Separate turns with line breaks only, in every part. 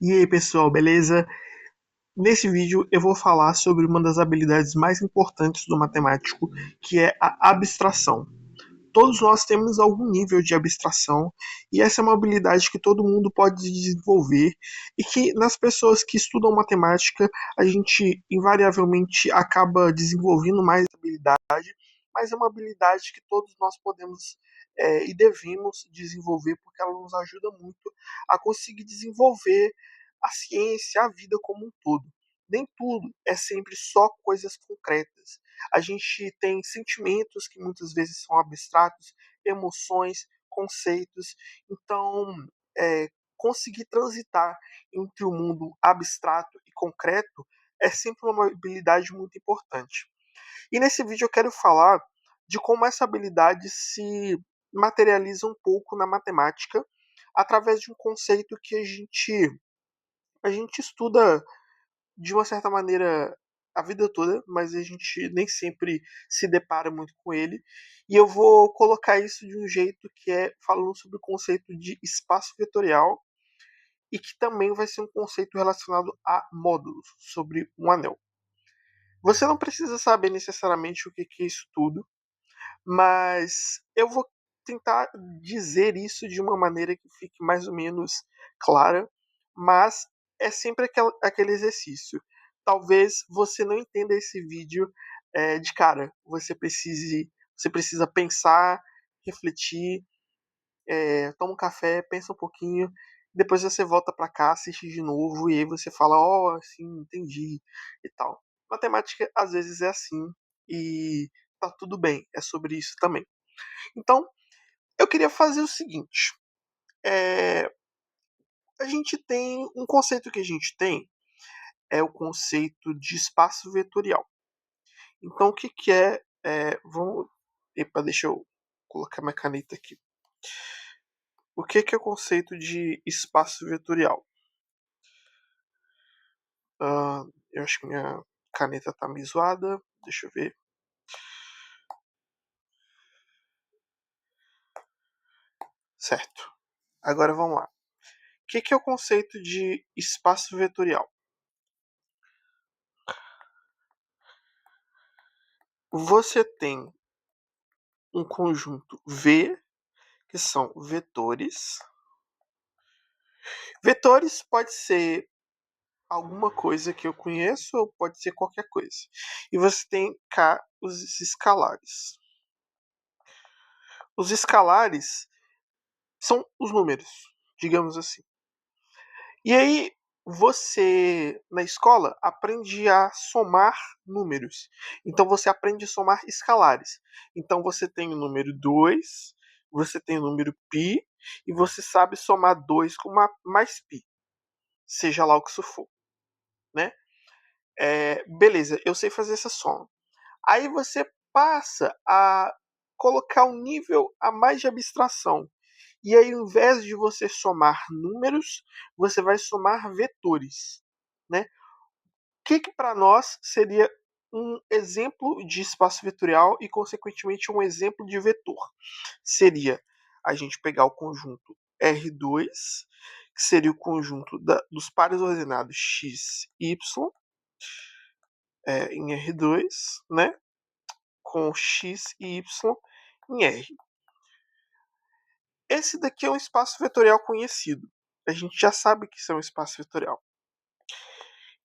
E aí pessoal, beleza? Nesse vídeo eu vou falar sobre uma das habilidades mais importantes do matemático, que é a abstração. Todos nós temos algum nível de abstração e essa é uma habilidade que todo mundo pode desenvolver e que nas pessoas que estudam matemática a gente invariavelmente acaba desenvolvendo mais habilidade, mas é uma habilidade que todos nós podemos e devemos desenvolver porque ela nos ajuda muito a conseguir desenvolver a ciência, a vida como um todo. Nem tudo é sempre só coisas concretas. A gente tem sentimentos que muitas vezes são abstratos, emoções, conceitos. Então, conseguir transitar entre o mundo abstrato e concreto é sempre uma habilidade muito importante. E nesse vídeo eu quero falar de como essa habilidade se materializa um pouco na matemática através de um conceito que a gente estuda de uma certa maneira a vida toda, mas a gente nem sempre se depara muito com ele. E eu vou colocar isso de um jeito que é falando sobre o conceito de espaço vetorial e que também vai ser um conceito relacionado a módulos, sobre um anel. Você não precisa saber necessariamente o que é isso tudo, mas eu vou tentar dizer isso de uma maneira que fique mais ou menos clara, mas é sempre aquele exercício. Talvez você não entenda esse vídeo de cara. Você precisa pensar, refletir, toma um café, pensa um pouquinho, depois você volta para cá, assiste de novo e aí você fala, ó, assim, entendi e tal. Matemática às vezes é assim e tá tudo bem, é sobre isso também. Então, eu queria fazer o seguinte: é, a gente tem um conceito que a gente tem é o conceito de espaço vetorial. Então, o que, que vamos, epa, deixa eu colocar minha caneta aqui. O que, que é o conceito de espaço vetorial? Eu acho que minha caneta tá meio zoada. Deixa eu ver. Certo. Agora vamos lá. O que, que é o conceito de espaço vetorial? Você tem um conjunto V, que são vetores. Vetores pode ser alguma coisa que eu conheço ou pode ser qualquer coisa. E você tem cá os escalares. Os escalares são os números, digamos assim. E aí você na escola aprende a somar números. Então você aprende a somar escalares. Então você tem o número 2, você tem o número π e você sabe somar 2 com mais π, seja lá o que isso for, né? Beleza, eu sei fazer essa soma. Aí você passa a colocar um nível a mais de abstração. E aí, ao invés de você somar números, você vai somar vetores, né? O que para nós seria um exemplo de espaço vetorial e, consequentemente, um exemplo de vetor? Seria a gente pegar o conjunto R2, que seria o conjunto dos pares ordenados x, y, em R2, né? Com x e y em R. Esse daqui é um espaço vetorial conhecido. A gente já sabe que isso é um espaço vetorial.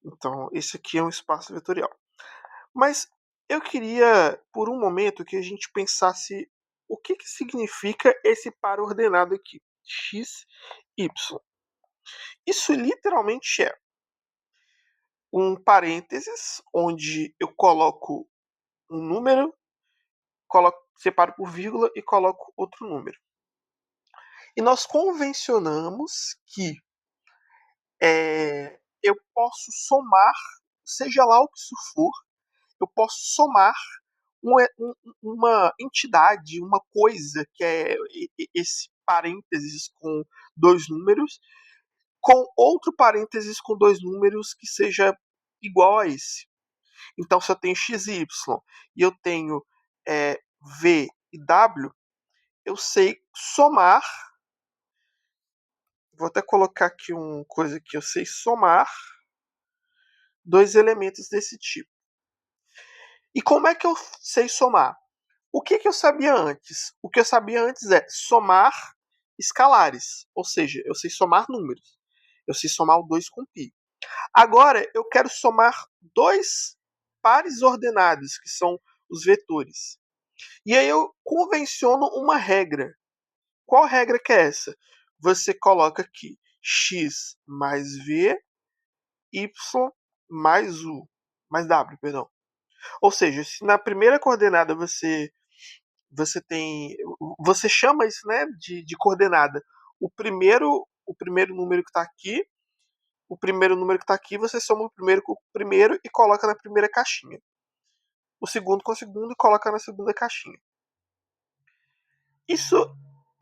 Então, esse aqui é um espaço vetorial. Mas eu queria, por um momento, que a gente pensasse o que significa esse par ordenado aqui, x, y. Isso literalmente é um parênteses onde eu coloco um número, separo por vírgula e coloco outro número. E nós convencionamos que eu posso somar, seja lá o que isso for, eu posso somar uma entidade, uma coisa que é esse parênteses com dois números, com outro parênteses com dois números que seja igual a esse. Então, se eu tenho x e y e eu tenho v e w, eu sei somar Vou até colocar aqui uma coisa que eu sei somar dois elementos desse tipo. E como é que eu sei somar? O que eu sabia antes? O que eu sabia antes é somar escalares, ou seja, eu sei somar números. Eu sei somar o 2 com π. Agora eu quero somar dois pares ordenados, que são os vetores. E aí eu convenciono uma regra. Qual regra que é essa? Você coloca aqui x mais v, y mais u, mais w, perdão. Ou seja, se na primeira coordenada você chama isso, né, de coordenada. O primeiro número que está aqui, o primeiro número que está aqui, você soma o primeiro com o primeiro e coloca na primeira caixinha. O segundo com o segundo e coloca na segunda caixinha. Isso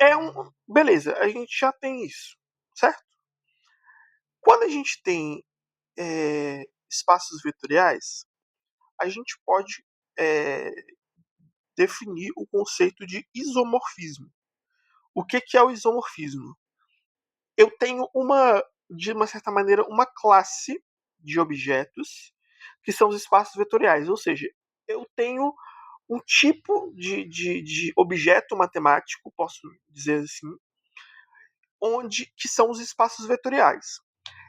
é um... Beleza, a gente já tem isso, certo? Quando a gente tem espaços vetoriais, a gente pode definir o conceito de isomorfismo. O que é o isomorfismo? Eu tenho de uma certa maneira, uma classe de objetos que são os espaços vetoriais, ou seja, eu tenho um tipo de objeto matemático, posso dizer assim, que são os espaços vetoriais.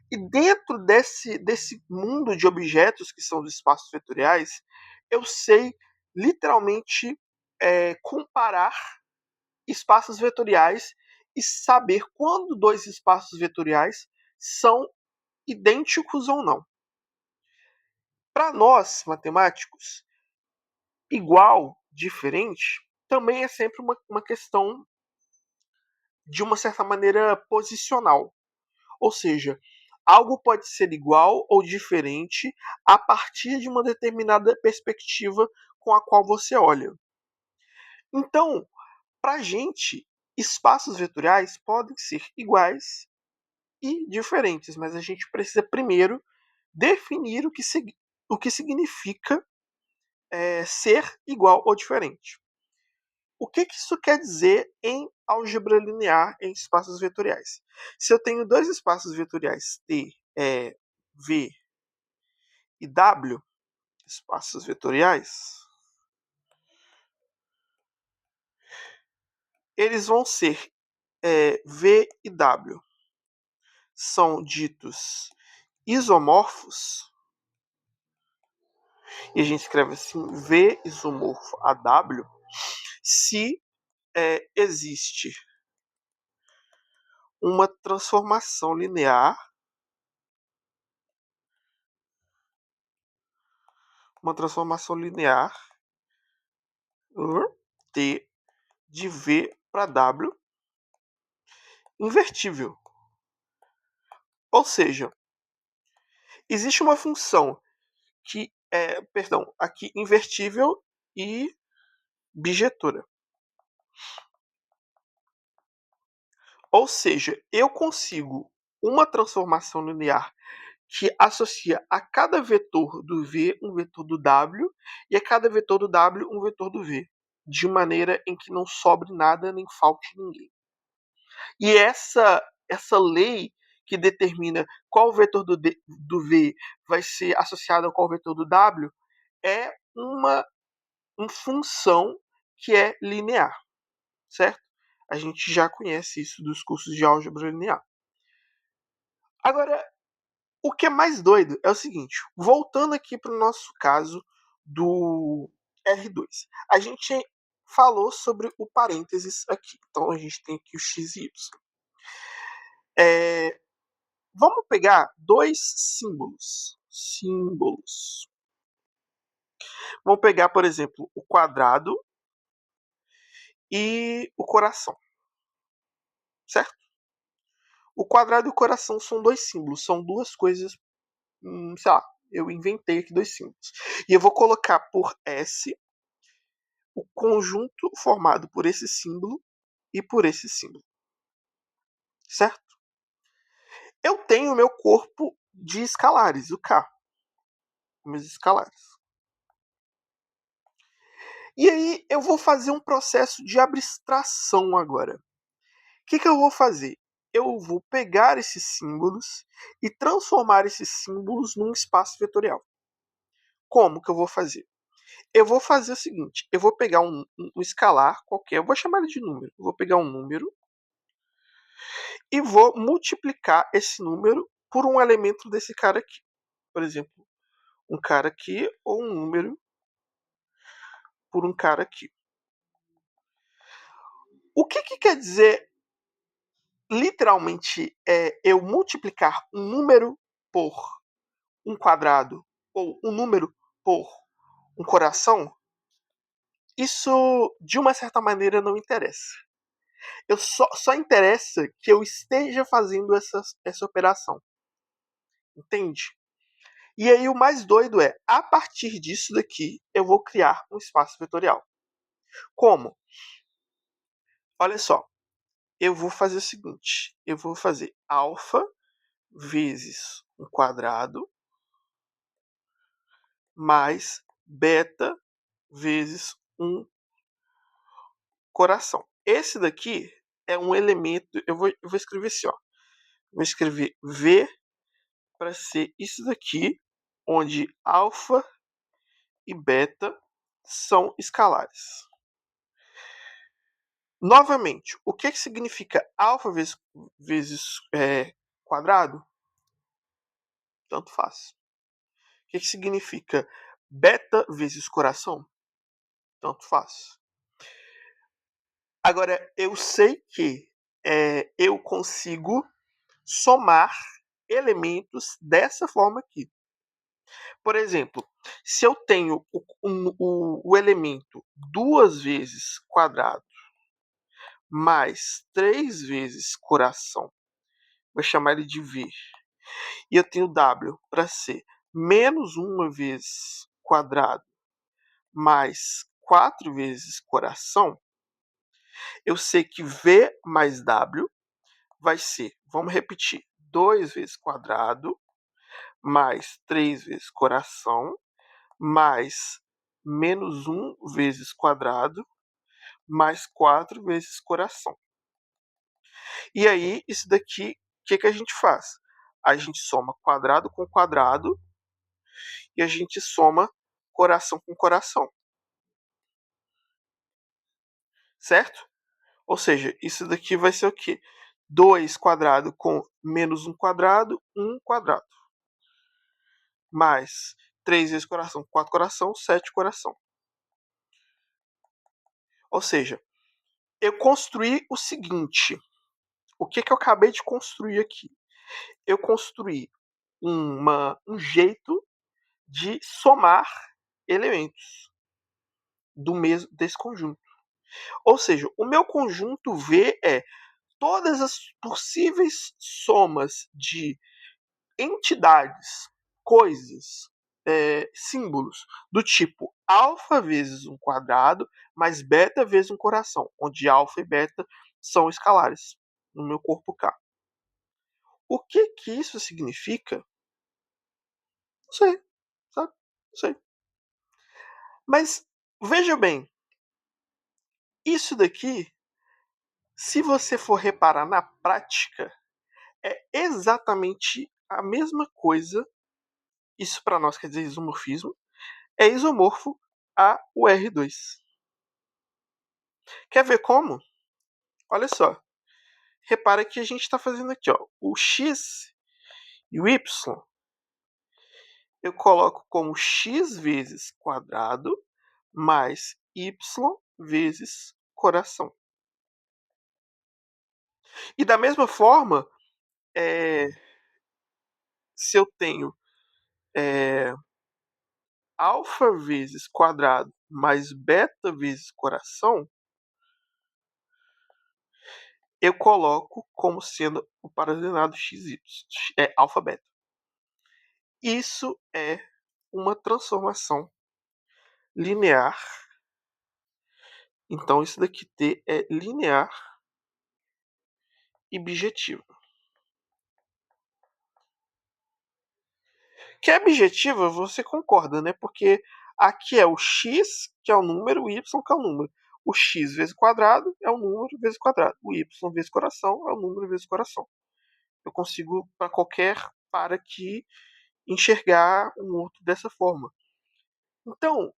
E dentro desse mundo de objetos que são os espaços vetoriais, eu sei literalmente comparar espaços vetoriais e saber quando dois espaços vetoriais são idênticos ou não. Para nós, matemáticos, igual, diferente, também é sempre uma questão de uma certa maneira posicional. Ou seja, algo pode ser igual ou diferente a partir de uma determinada perspectiva com a qual você olha. Então, para a gente, espaços vetoriais podem ser iguais e diferentes, mas a gente precisa primeiro definir o que significa ser igual ou diferente. O que isso quer dizer em álgebra linear em espaços vetoriais? Se eu tenho dois espaços vetoriais T, V e W, espaços vetoriais, eles vão ser V e W. São ditos isomorfos, e a gente escreve assim, V isomorfo a W, se existe uma transformação linear T de V para W invertível. Ou seja, existe uma função que aqui invertível e bijetora. Ou seja, eu consigo uma transformação linear que associa a cada vetor do V um vetor do W e a cada vetor do W um vetor do V, de maneira em que não sobre nada nem falte ninguém. E essa lei que determina qual vetor do V vai ser associado a qual vetor do W é uma função que é linear, certo? A gente já conhece isso dos cursos de álgebra linear. Agora, o que é mais doido é o seguinte, voltando aqui para o nosso caso do R2. A gente falou sobre o parênteses aqui, então a gente tem aqui o x e y. Vamos pegar dois símbolos. Vamos pegar, por exemplo, o quadrado e o coração, certo? O quadrado e o coração são dois símbolos, são duas coisas, sei lá, eu inventei aqui dois símbolos. E eu vou colocar por S o conjunto formado por esse símbolo e por esse símbolo, certo? Eu tenho o meu corpo de escalares, o K, meus escalares. E aí eu vou fazer um processo de abstração agora. O que eu vou fazer? eu vou pegar esses símbolos e transformar esses símbolos num espaço vetorial. Como que eu vou fazer? Eu vou fazer o seguinte, eu vou pegar um escalar qualquer, eu vou chamar ele de número, eu vou pegar um número e vou multiplicar esse número por um elemento desse cara aqui. Por exemplo, um cara aqui ou um número por um cara aqui. O que quer dizer literalmente eu multiplicar um número por um quadrado ou um número por um coração? Isso, de uma certa maneira, não interessa. Só interessa que eu esteja fazendo essa operação. Entende? E aí o mais doido é, a partir disso daqui, eu vou criar um espaço vetorial. Como? Olha só, eu vou fazer o seguinte, eu vou fazer alfa vezes um quadrado mais beta vezes um coração. Esse daqui é um elemento, eu vou escrever assim, ó. Vou escrever V para ser isso daqui, onde alfa e beta são escalares. Novamente, o que significa alfa vezes quadrado? Tanto faz. O que significa beta vezes coração? Tanto faz. Agora, eu sei que eu consigo somar elementos dessa forma aqui. Por exemplo, se eu tenho o elemento 2 vezes quadrado mais 3 vezes coração, vou chamar ele de V, e eu tenho W para ser menos 1 vezes quadrado mais 4 vezes coração, eu sei que V mais W vai ser, vamos repetir, 2 vezes quadrado mais 3 vezes coração mais menos 1 vezes quadrado mais 4 vezes coração. E aí, isso daqui, o que a gente faz? A gente soma quadrado com quadrado e a gente soma coração com coração. Certo? Ou seja, isso daqui vai ser o quê? 2 quadrado com menos 1 quadrado, 1 quadrado. Mais 3 vezes coração, 4 coração, 7 coração. Ou seja, eu construí o seguinte. O que eu acabei de construir aqui? Eu construí um jeito de somar elementos desse conjunto. Ou seja, o meu conjunto V é todas as possíveis somas de entidades, coisas, símbolos do tipo alfa vezes um quadrado mais beta vezes um coração, onde alfa e beta são escalares no meu corpo K. O que isso significa? Não sei, sabe? Não sei. Mas veja bem, isso daqui, se você for reparar na prática, é exatamente a mesma coisa. Isso para nós quer dizer isomorfismo. É isomorfo a o R2. Quer ver como? Olha só. Repara que a gente está fazendo aqui, ó, o x e o y. Eu coloco como x vezes quadrado mais y vezes coração. E da mesma forma, se eu tenho alfa vezes quadrado mais beta vezes coração, eu coloco como sendo o paradenado xy, alfa beta. Isso é uma transformação linear. Então, isso daqui T é linear e bijetivo. Que é bijetiva, você concorda, né? Porque aqui é o x, que é o número, o y, que é o número. O x vezes quadrado é o número vezes quadrado. O y vezes coração é o número vezes coração. Eu consigo, para qualquer par aqui, enxergar um outro dessa forma. Então,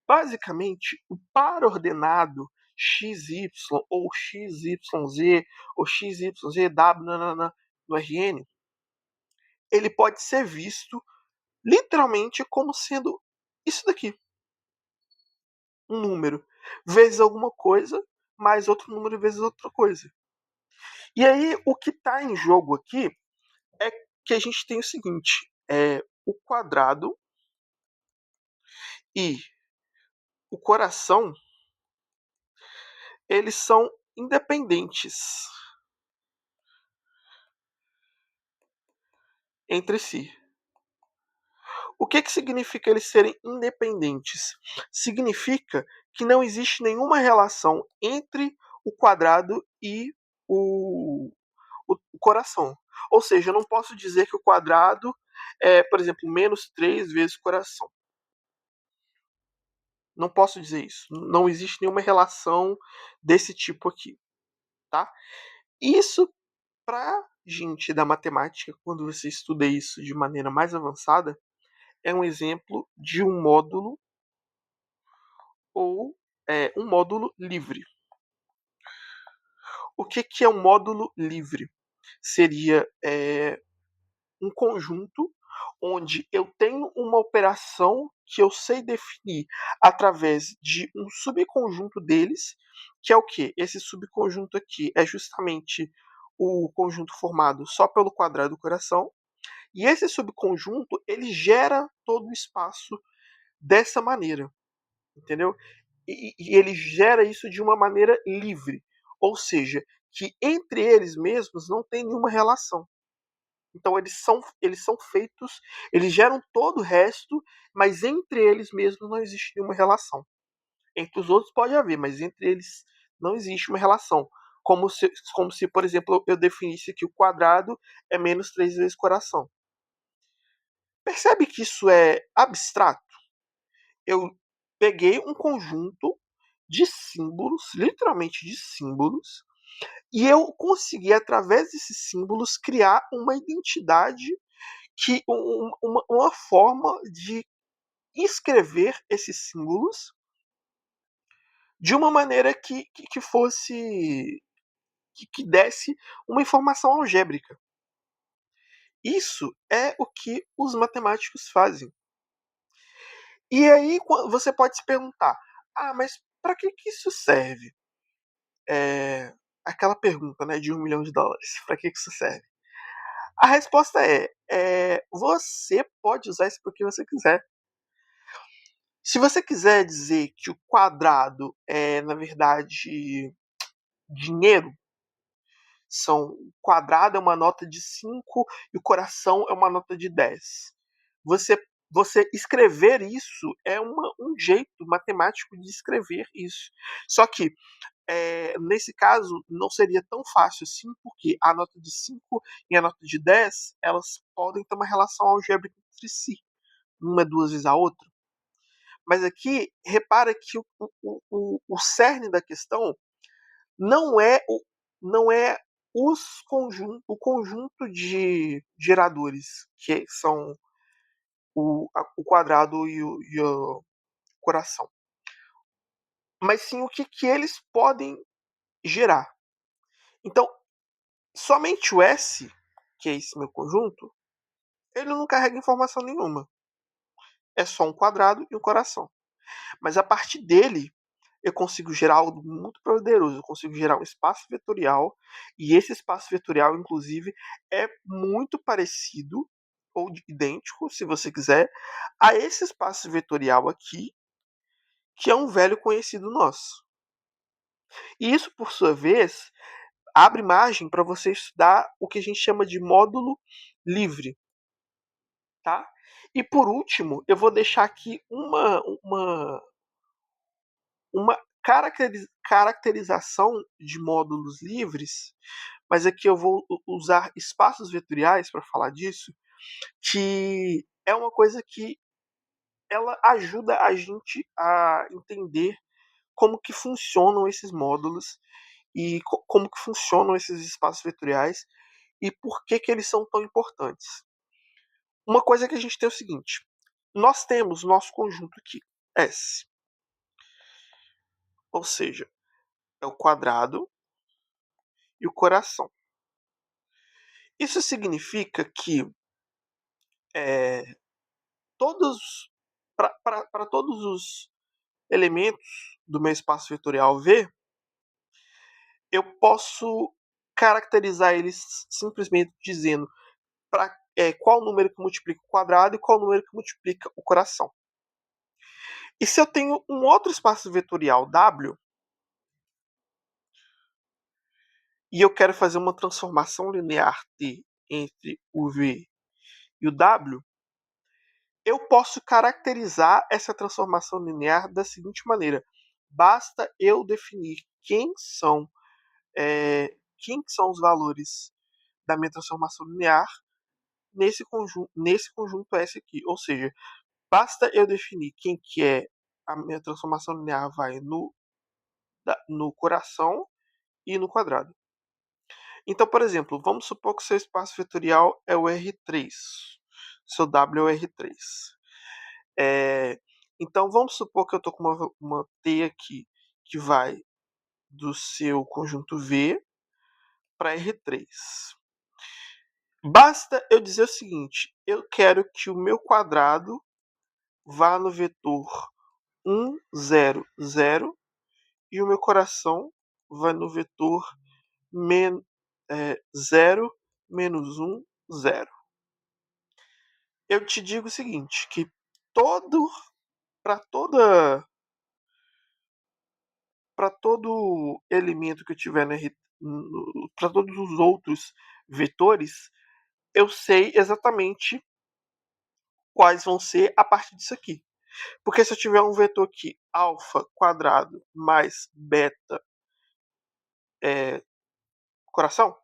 basicamente, o par ordenado XY ou XYZ ou XYZW no Rn, ele pode ser visto literalmente como sendo isso daqui. Um número vezes alguma coisa, mais outro número vezes outra coisa. E aí, o que está em jogo aqui é que a gente tem o seguinte, o quadrado e o coração, eles são independentes entre si. O que significa eles serem independentes? Significa que não existe nenhuma relação entre o quadrado e o coração. Ou seja, eu não posso dizer que o quadrado é, por exemplo, menos 3 vezes coração. Não posso dizer isso. Não existe nenhuma relação desse tipo aqui. Tá? Isso, para gente da matemática, quando você estuda isso de maneira mais avançada, é um exemplo de um módulo ou um módulo livre. O que é um módulo livre? Seria um conjunto onde eu tenho uma operação que eu sei definir através de um subconjunto deles, que é o que? Esse subconjunto aqui é justamente o conjunto formado só pelo quadrado do coração, e esse subconjunto ele gera todo o espaço dessa maneira, entendeu? E ele gera isso de uma maneira livre, ou seja, que entre eles mesmos não tem nenhuma relação. Então eles são feitos, eles geram todo o resto, mas entre eles mesmos não existe nenhuma relação. Entre os outros pode haver, mas entre eles não existe uma relação. Como se, por exemplo, eu definisse que o quadrado é menos 3 vezes coração. Percebe que isso é abstrato? Eu peguei um conjunto de símbolos, literalmente de símbolos, e eu consegui, através desses símbolos, criar uma identidade, uma forma de escrever esses símbolos de uma maneira que fosse que desse uma informação algébrica. Isso é o que os matemáticos fazem. E aí você pode se perguntar, mas para que isso serve? Aquela pergunta, né, de $1 milhão. Para que isso serve? A resposta você pode usar isso porque você quiser. Se você quiser dizer que o quadrado é, na verdade, dinheiro, o quadrado é uma nota de 5 e o coração é uma nota de 10. Você, você escrever isso é um jeito matemático de escrever isso. Só que, nesse caso, não seria tão fácil assim, porque a nota de 5 e a nota de 10 elas podem ter uma relação algébrica entre si. Uma é duas vezes a outra. Mas aqui, repara que o cerne da questão não é o conjunto de geradores, que são o quadrado e o coração, mas sim o que eles podem gerar. Então, somente o S, que é esse meu conjunto, ele não carrega informação nenhuma. É só um quadrado e um coração. Mas a partir dele, eu consigo gerar algo muito poderoso. Eu consigo gerar um espaço vetorial, e esse espaço vetorial, inclusive, é muito parecido, ou idêntico, se você quiser, a esse espaço vetorial aqui, que é um velho conhecido nosso. E isso, por sua vez, abre margem para você estudar o que a gente chama de módulo livre. Tá? E por último, eu vou deixar aqui uma caracterização de módulos livres, mas aqui eu vou usar espaços vetoriais para falar disso, que é uma coisa que ela ajuda a gente a entender como que funcionam esses módulos e como que funcionam esses espaços vetoriais e por que eles são tão importantes. Uma coisa que a gente tem é o seguinte: nós temos nosso conjunto aqui, S, ou seja, é o quadrado e o coração. Isso significa que todos para todos os elementos do meu espaço vetorial V, eu posso caracterizar eles simplesmente dizendo qual número que multiplica o quadrado e qual número que multiplica o coração. E se eu tenho um outro espaço vetorial W e eu quero fazer uma transformação linear T entre o V e o W, eu posso caracterizar essa transformação linear da seguinte maneira: basta eu definir quem são os valores da minha transformação linear nesse conjunto S aqui. Ou seja, basta eu definir quem que é a minha transformação linear vai no coração e no quadrado. Então, por exemplo, vamos supor que o seu espaço vetorial é o R3. Seu W é o R3. Então, vamos supor que eu estou com uma T aqui que vai do seu conjunto V para R3. Basta eu dizer o seguinte: eu quero que o meu quadrado vá no vetor 1, 0, 0 e o meu coração vai no vetor 0, menos 1, 0. Eu te digo o seguinte, que para todo elemento que eu tiver para todos os outros vetores, eu sei exatamente quais vão ser a partir disso aqui. Porque se eu tiver um vetor aqui, alfa quadrado mais beta coração,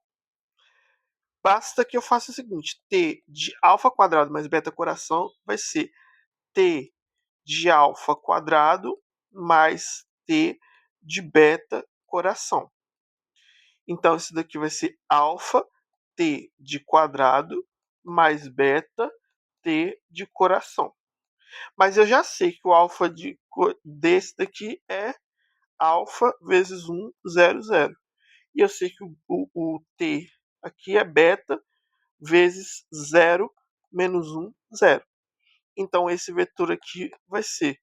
basta que eu faça o seguinte: t de alfa quadrado mais beta coração vai ser t de alfa quadrado mais t de beta coração. Então, isso daqui vai ser alfa t de quadrado mais beta t de coração. Mas eu já sei que o alfa desse daqui é alfa vezes 1, 0, 0. E eu sei que o t aqui é beta vezes 0 menos 1, 0. Então, esse vetor aqui vai ser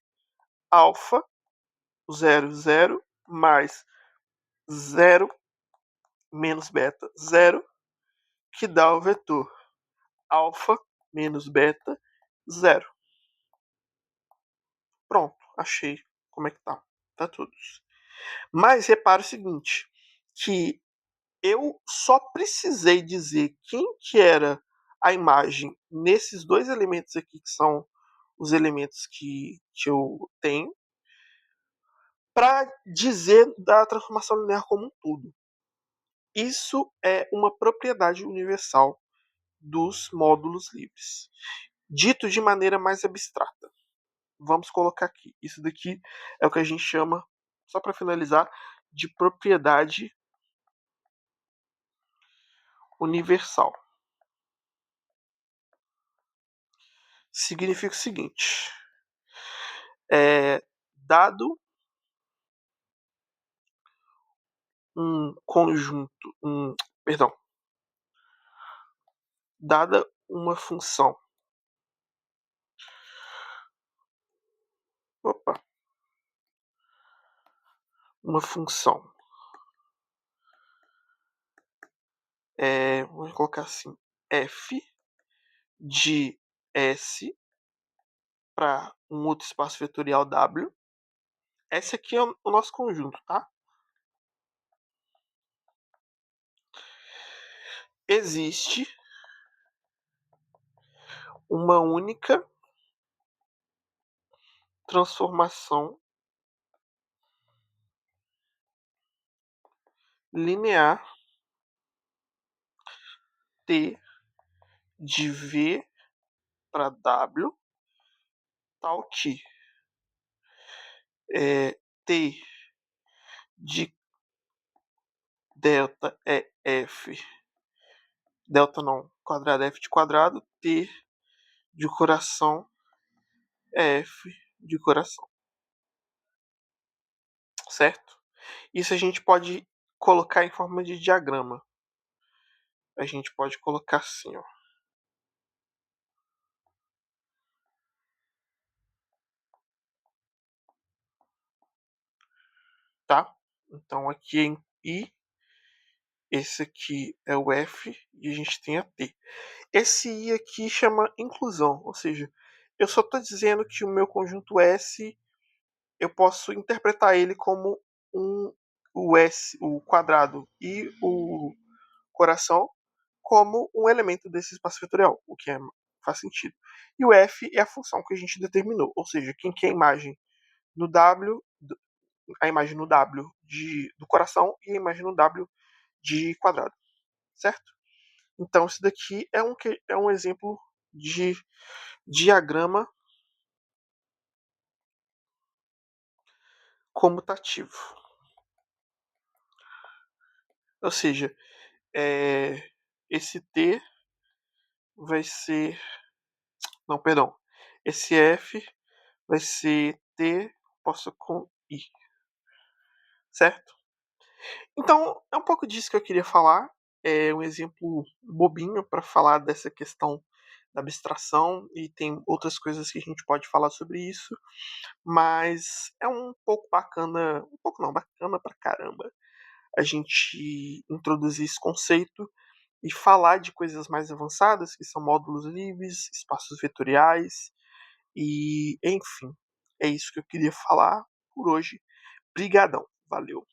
alfa 0, 0 mais 0 menos beta 0, que dá o vetor alfa menos beta 0. Pronto, achei como é que tá. Tá tudo. Mas repara o seguinte, que eu só precisei dizer quem que era a imagem nesses dois elementos aqui, que são os elementos que eu tenho, para dizer da transformação linear como um todo. Isso é uma propriedade universal dos módulos livres. Dito de maneira mais abstrata, vamos colocar aqui. Isso daqui é o que a gente chama, só para finalizar, de propriedade universal. Significa o seguinte: dado um conjunto, dada uma função, uma função, vamos colocar assim, f de S para um outro espaço vetorial W. Esse aqui é o nosso conjunto, tá? Existe uma única transformação linear T de V para W, tal que T de delta é F. Delta não, quadrado é F de quadrado, T de coração é F de coração. Certo? Isso a gente pode colocar em forma de diagrama. A gente pode colocar assim, ó. Tá? Então aqui em I, esse aqui é o F e a gente tem a T. Esse I aqui chama inclusão, ou seja, eu só estou dizendo que o meu conjunto S, eu posso interpretar ele como o S, o quadrado e o coração como um elemento desse espaço vetorial, o que faz sentido. E o F é a função que a gente determinou, ou seja, quem quer a imagem no W, a imagem no W do coração e a imagem no W de quadrado, certo? Então, isso daqui é um exemplo de diagrama comutativo. Ou seja, esse T vai ser. Não, perdão. Esse F vai ser T posto com I. Certo? Então, é um pouco disso que eu queria falar. É um exemplo bobinho para falar dessa questão da abstração, e tem outras coisas que a gente pode falar sobre isso, mas é um pouco bacana, um pouco não, bacana pra caramba, a gente introduzir esse conceito e falar de coisas mais avançadas, que são módulos livres, espaços vetoriais, e enfim, é isso que eu queria falar por hoje. Brigadão, valeu!